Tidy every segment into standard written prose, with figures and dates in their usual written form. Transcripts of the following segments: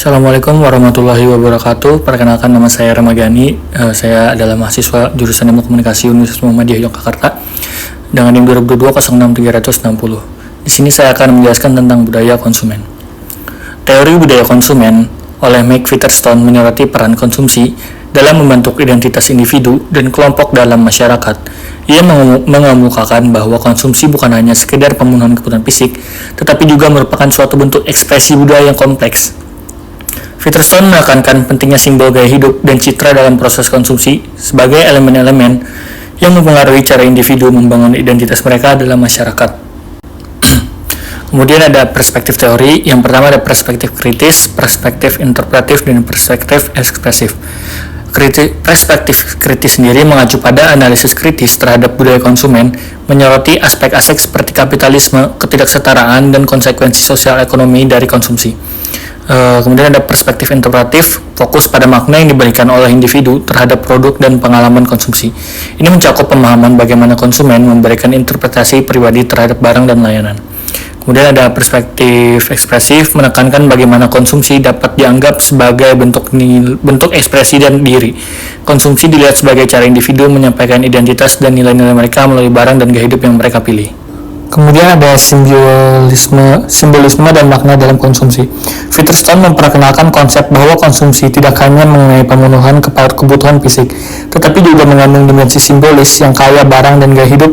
Assalamualaikum warahmatullahi wabarakatuh. Perkenalkan, nama saya Ramagani. Saya adalah mahasiswa jurusan Ilmu Komunikasi Universitas Muhammadiyah Yogyakarta dengan NIM 2022-06360. Di sini saya akan menjelaskan tentang budaya konsumen. Teori budaya konsumen oleh Mike Featherstone menyoroti peran konsumsi dalam membentuk identitas individu dan kelompok dalam masyarakat. Ia mengemukakan bahwa konsumsi bukan hanya sekedar pemenuhan kebutuhan fisik, tetapi juga merupakan suatu bentuk ekspresi budaya yang kompleks. Featherstone menekankan pentingnya simbol gaya hidup dan citra dalam proses konsumsi sebagai elemen-elemen yang mempengaruhi cara individu membangun identitas mereka dalam masyarakat. Kemudian ada perspektif teori. Yang pertama ada perspektif kritis, perspektif interpretatif, dan perspektif ekspresif. Perspektif kritis sendiri mengacu pada analisis kritis terhadap budaya konsumen, menyoroti aspek-aspek seperti kapitalisme, ketidaksetaraan, dan konsekuensi sosial ekonomi dari konsumsi. Kemudian ada perspektif interpretatif, fokus pada makna yang diberikan oleh individu terhadap produk dan pengalaman konsumsi. Ini mencakup pemahaman bagaimana konsumen memberikan interpretasi pribadi terhadap barang dan layanan. Kemudian ada perspektif ekspresif, menekankan bagaimana konsumsi dapat dianggap sebagai bentuk ekspresi dan diri. Konsumsi dilihat sebagai cara individu menyampaikan identitas dan nilai-nilai mereka melalui barang dan gaya hidup yang mereka pilih. Kemudian ada simbolisme dan makna dalam konsumsi. Featherstone memperkenalkan konsep bahwa konsumsi tidak hanya mengenai pemenuhan kebutuhan fisik, tetapi juga mengandung dimensi simbolis yang kaya. Barang dan gaya hidup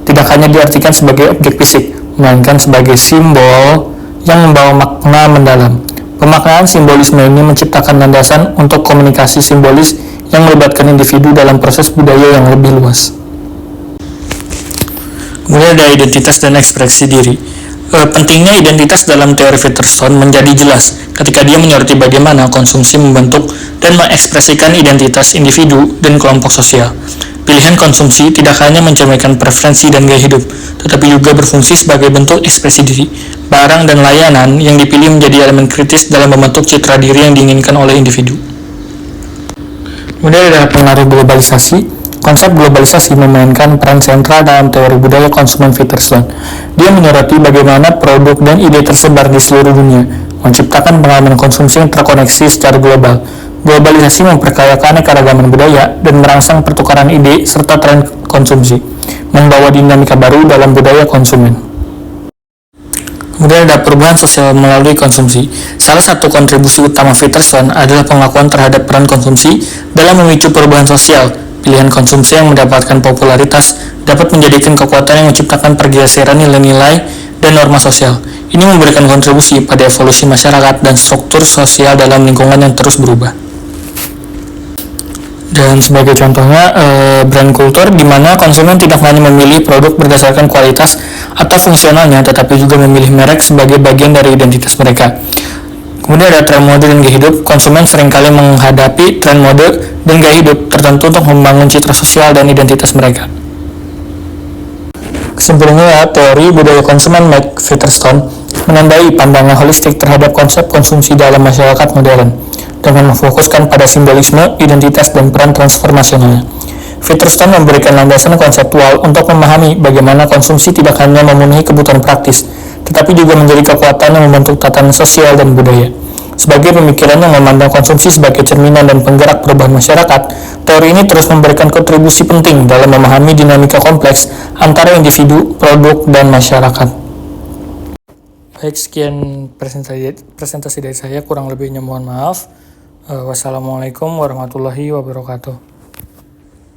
tidak hanya diartikan sebagai objek fisik, melainkan sebagai simbol yang membawa makna mendalam. Pemaknaan simbolisme ini menciptakan landasan untuk komunikasi simbolis yang melibatkan individu dalam proses budaya yang lebih luas. Kemudian ada identitas dan ekspresi diri. Pentingnya identitas dalam teori Featherstone menjadi jelas ketika dia menyoroti bagaimana konsumsi membentuk dan mengekspresikan identitas individu dan kelompok sosial. Pilihan konsumsi tidak hanya mencerminkan preferensi dan gaya hidup, tetapi juga berfungsi sebagai bentuk ekspresi diri. Barang dan layanan yang dipilih menjadi elemen kritis dalam membentuk citra diri yang diinginkan oleh individu. Kemudian ada pengaruh globalisasi. Konsep globalisasi memainkan peran sentral dalam teori budaya konsumen Featherstone. Dia menyoroti bagaimana produk dan ide tersebar di seluruh dunia, menciptakan pengalaman konsumsi yang terkoneksi secara global. Globalisasi memperkaya keanekaragaman budaya dan merangsang pertukaran ide serta tren konsumsi, membawa dinamika baru dalam budaya konsumen. Kemudian ada perubahan sosial melalui konsumsi. Salah satu kontribusi utama Featherstone adalah pengakuan terhadap peran konsumsi dalam memicu perubahan sosial. Pilihan konsumsi yang mendapatkan popularitas dapat menjadikan kekuatan yang menciptakan pergeseran nilai-nilai dan norma sosial. Ini memberikan kontribusi pada evolusi masyarakat dan struktur sosial dalam lingkungan yang terus berubah. Dan sebagai contohnya, brand kultur di mana konsumen tidak hanya memilih produk berdasarkan kualitas atau fungsionalnya, tetapi juga memilih merek sebagai bagian dari identitas mereka. Kemudian ada tren mode dan gaya hidup. Konsumen seringkali menghadapi tren mode dan gaya hidup tertentu untuk membangun citra sosial dan identitas mereka. Kesimpulannya, teori budaya konsumen Mike Featherstone menandai pandangan holistik terhadap konsep konsumsi dalam masyarakat modern dengan memfokuskan pada simbolisme, identitas, dan peran transformasionalnya. Featherstone memberikan landasan konseptual untuk memahami bagaimana konsumsi tidak hanya memenuhi kebutuhan praktis, tetapi juga menjadi kekuatan yang membentuk tatanan sosial dan budaya. Sebagai pemikiran yang memandang konsumsi sebagai cerminan dan penggerak perubahan masyarakat, teori ini terus memberikan kontribusi penting dalam memahami dinamika kompleks antara individu, produk, dan masyarakat. Baik, sekian presentasi dari saya, kurang lebihnya mohon maaf. Wassalamualaikum warahmatullahi wabarakatuh.